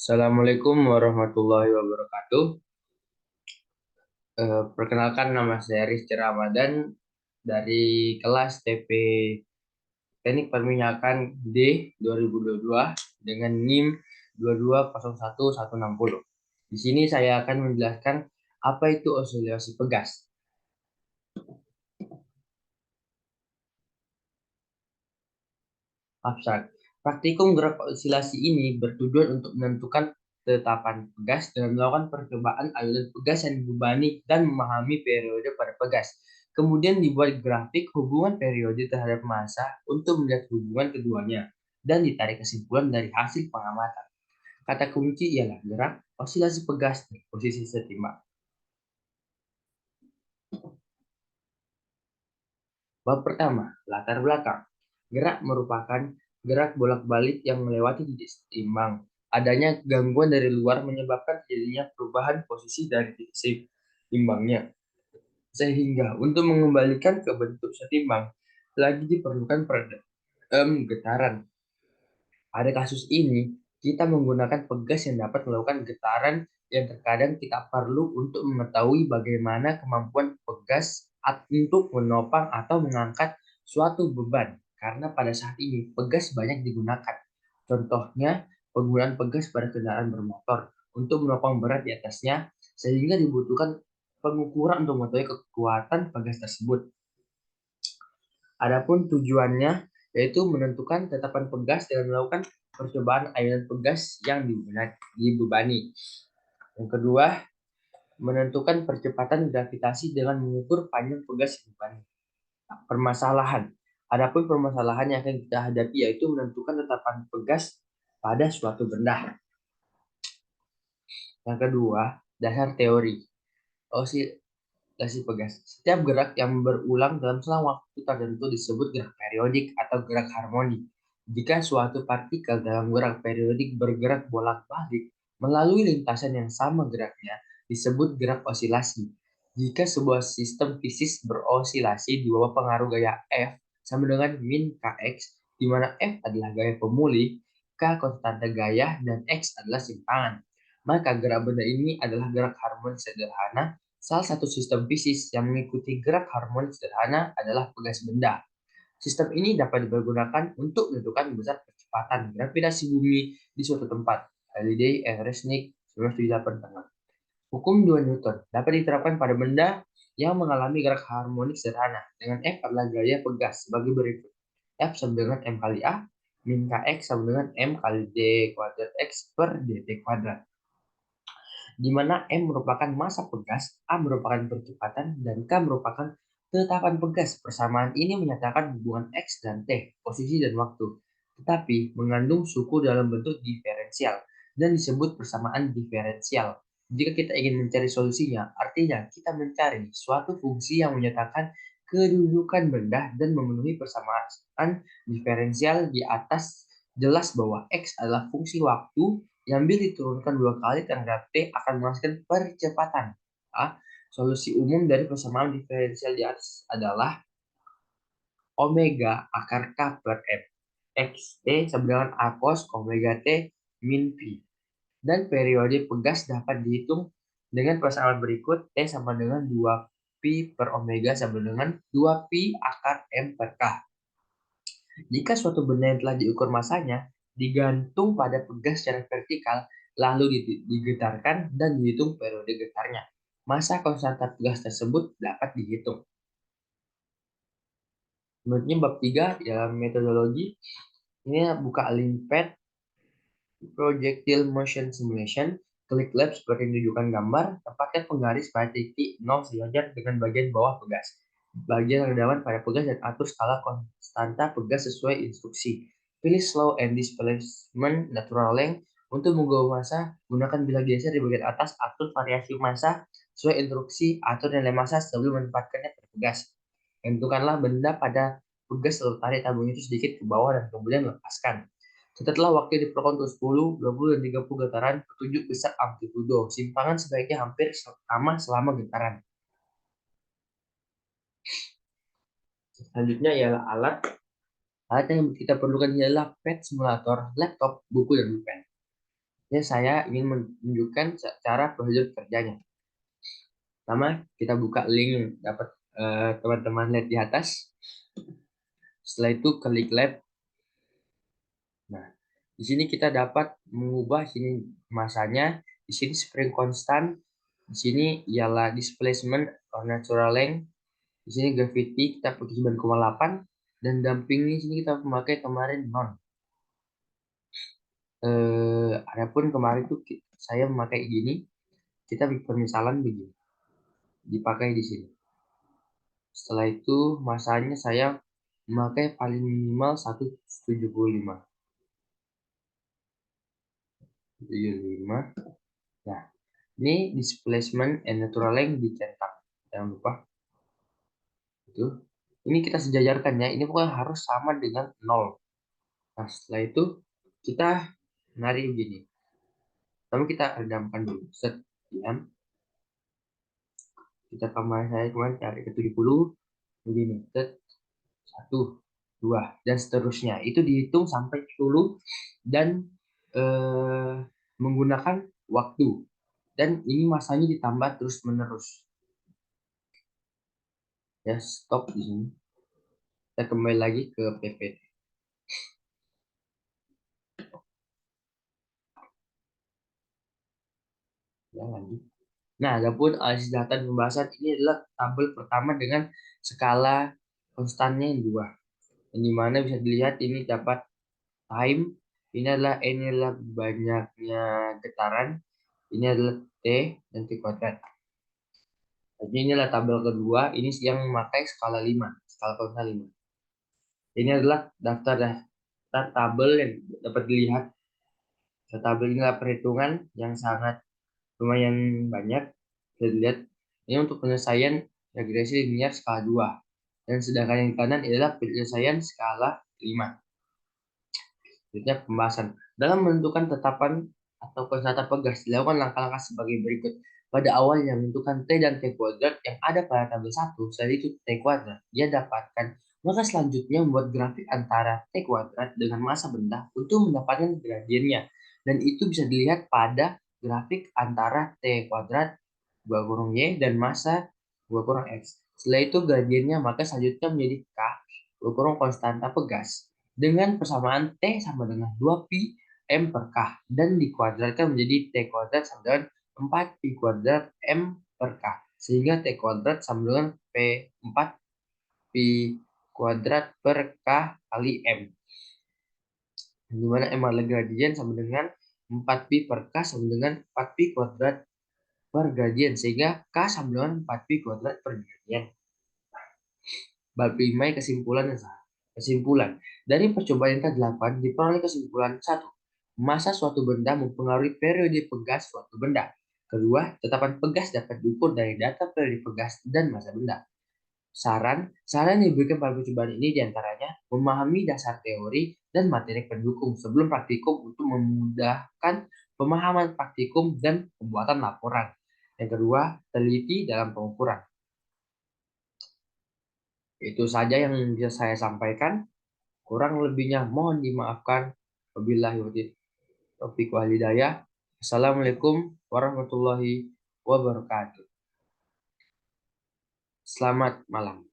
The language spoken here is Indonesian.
Assalamualaikum warahmatullahi wabarakatuh. Perkenalkan nama saya Rizky Ramadan dari kelas TP Teknik Perminyakan D 2022 dengan NIM 2201160. Di sini saya akan menjelaskan apa itu osilasi pegas. Abstrak. Praktikum gerak osilasi ini bertujuan untuk menentukan ketetapan pegas dan melakukan percobaan aliran pegas yang dibebani dan memahami periode pada pegas. Kemudian dibuat grafik hubungan periode terhadap massa untuk melihat hubungan keduanya dan ditarik kesimpulan dari hasil pengamatan. Kata kunci ialah gerak, osilasi pegas, dan posisi setimbang. Bab pertama, latar belakang. Gerak merupakan gerak bolak-balik yang melewati titik seimbang. Adanya gangguan dari luar menyebabkan terjadinya perubahan posisi dari titik seimbangnya. Sehingga untuk mengembalikan ke bentuk setimbang, lagi diperlukan getaran. Pada kasus ini, kita menggunakan pegas yang dapat melakukan getaran yang terkadang kita perlu untuk mengetahui bagaimana kemampuan pegas untuk menopang atau mengangkat suatu beban. Karena pada saat ini pegas banyak digunakan. Contohnya, penggunaan pegas pada kendaraan bermotor untuk menopang berat di atasnya, sehingga dibutuhkan pengukuran untuk mengetahui kekuatan pegas tersebut. Adapun tujuannya yaitu menentukan tetapan pegas dengan melakukan percobaan airan pegas yang dibebani. Yang kedua, menentukan percepatan gravitasi dengan mengukur panjang pegas yang dibebani. Permasalahan. Adapun permasalahan yang akan kita hadapi yaitu menentukan tetapan pegas pada suatu benda. Yang kedua, dasar teori. Osilasi pegas. Setiap gerak yang berulang dalam selang waktu tertentu disebut gerak periodik atau gerak harmonik. Jika suatu partikel dalam gerak periodik bergerak bolak-balik melalui lintasan yang sama geraknya, disebut gerak osilasi. Jika sebuah sistem fisis berosilasi di bawah pengaruh gaya F sama dengan min Kx, di mana F adalah gaya pemulih, K konstanta gaya, dan X adalah simpangan. Maka gerak benda ini adalah gerak harmonik sederhana. Salah satu sistem fisis yang mengikuti gerak harmonik sederhana adalah pegas benda. Sistem ini dapat dipergunakan untuk menentukan besar percepatan gravitasi bumi di suatu tempat. Halliday and Resnick 1978 tengah. Hukum 2 Newton dapat diterapkan pada benda yang mengalami gerak harmonik sederhana dengan F adalah gaya pegas sebagai berikut. F sama dengan M kali A, min Kx sama dengan M kali D kuadrat X per dt kuadrat, di mana M merupakan massa pegas, A merupakan percepatan, dan K merupakan ketetapan pegas. Persamaan ini menyatakan hubungan X dan T, posisi dan waktu, tetapi mengandung suku dalam bentuk diferensial dan disebut persamaan diferensial. Jika kita ingin mencari solusinya, artinya kita mencari suatu fungsi yang menyatakan kedudukan benda dan memenuhi persamaan diferensial di atas. Jelas bahwa X adalah fungsi waktu yang bila diturunkan 2 kali terhadap T akan menghasilkan percepatan. Solusi umum dari persamaan diferensial di atas adalah omega akar K per M. X T sama dengan A cos omega T min P. Dan periode pegas dapat dihitung dengan persamaan berikut. T sama dengan 2Pi per omega sama dengan 2Pi akar M per K. Jika suatu benda yang telah diukur masanya digantung pada pegas secara vertikal, lalu digetarkan dan dihitung periode getarnya, massa konstanta pegas tersebut dapat dihitung. Menurutnya bab 3 dalam metodologi, ini buka link pad projectile motion simulation, klik lab seperti yang ditunjukkan gambar, tempatkan penggaris pada titik 0 sejajar dengan bagian bawah pegas. Bagian rendaman pada pegas dan atur skala konstanta pegas sesuai instruksi. Pilih slow and displacement natural length. Untuk mengubah massa, gunakan bilah geser di bagian atas, atur variasi massa sesuai instruksi, atur nilai massa sebelum menempatkannya pada pegas. Tentukanlah benda pada pegas lalu tarik tabung itu sedikit ke bawah dan kemudian lepaskan. Setelah waktu diperlukan untuk 10, 20, dan 30 getaran, petunjuk besar amplitudo. Simpangan sebaiknya hampir sama selama getaran. Selanjutnya ialah alat. Alat yang kita perlukan ialah pad simulator, laptop, buku, dan pulpen. Ya, saya ingin menunjukkan cara prosedur kerjanya. Pertama, kita buka link yang dapat teman-teman lihat di atas. Setelah itu klik lab. Nah, di sini kita dapat mengubah sini masanya. Di sini spring konstan. Di sini ialah displacement or natural length. Di sini gravity kita pakai 9,8 dan damping di sini kita memakai kemarin non. Adapun kemarin tuh saya memakai gini, kita permisalan begini, dipakai di sini. Setelah itu masanya saya memakai paling minimal 175. 75. Nah, ini displacement and natural length dicetak. Jangan lupa itu. Ini kita sejajarkan ya. Ini pokoknya harus sama dengan 0. Nah, setelah itu kita narik begini. Tapi kita redamkan dulu. Set, diam. Kita tambah saya kemarin cari ke 70 begini. Set, 1, 2 dan seterusnya. Itu dihitung sampai 10 dan eh, menggunakan waktu. Dan ini masanya ditambah terus-menerus. Ya, stop di sini. Kita kembali lagi ke PPT. Ya, lanjut. Nah, adapun analisis data dan pembahasan ini adalah tabel pertama dengan skala konstannya yang 2. Yang dimana bisa dilihat ini dapat time, ini adalah banyaknya getaran, ini adalah T dan T kuadrat. Jadi inilah tabel kedua, ini yang memakai skala 5, skala konstan 5. Ini adalah daftar tabel yang dapat dilihat. Tabel ini adalah perhitungan yang sangat lumayan banyak. Bisa dilihat ini untuk penyelesaian regresi linear skala 2. Dan sedangkan yang di kanan adalah penyelesaian skala 5. Selanjutnya pembahasan. Dalam menentukan tetapan atau konstanta pegas dilakukan langkah-langkah sebagai berikut. Pada awalnya menentukan T dan T kuadrat yang ada pada tabel 1, setelah itu T kuadrat dia dapatkan. Maka selanjutnya membuat grafik antara T kuadrat dengan massa benda untuk mendapatkan gradiennya. Dan itu bisa dilihat pada grafik antara T kuadrat 2 kurang Y dan massa 2 kurang X. Setelah itu gradiennya maka selanjutnya menjadi K 2 kurang konstanta pegas dengan persamaan T sama dengan 2pi M per K dan dikuadratkan menjadi T kuadrat sama dengan 4 pi kuadrat M per K sehingga T kuadrat sama dengan P4 pi kuadrat per K kali M, di mana M adalah gradien sama dengan 4 pi per K sama dengan 4 pi kuadrat per gradien sehingga K sama dengan 4 pi kuadrat per gradien. Bab 5 kesimpulan yang sah. Kesimpulan. Dari percobaan yang ke-8 diperoleh kesimpulan 1. Massa suatu benda mempengaruhi periode pegas suatu benda. Kedua, tetapan pegas dapat diukur dari data periode pegas dan massa benda. Saran yang diberikan pada percobaan ini diantaranya memahami dasar teori dan materi pendukung sebelum praktikum untuk memudahkan pemahaman praktikum dan pembuatan laporan. Yang kedua, teliti dalam pengukuran. Itu saja yang bisa saya sampaikan. Kurang lebihnya mohon dimaafkan. Wabillahi taufiq wal hidayah. Assalamualaikum warahmatullahi wabarakatuh. Selamat malam.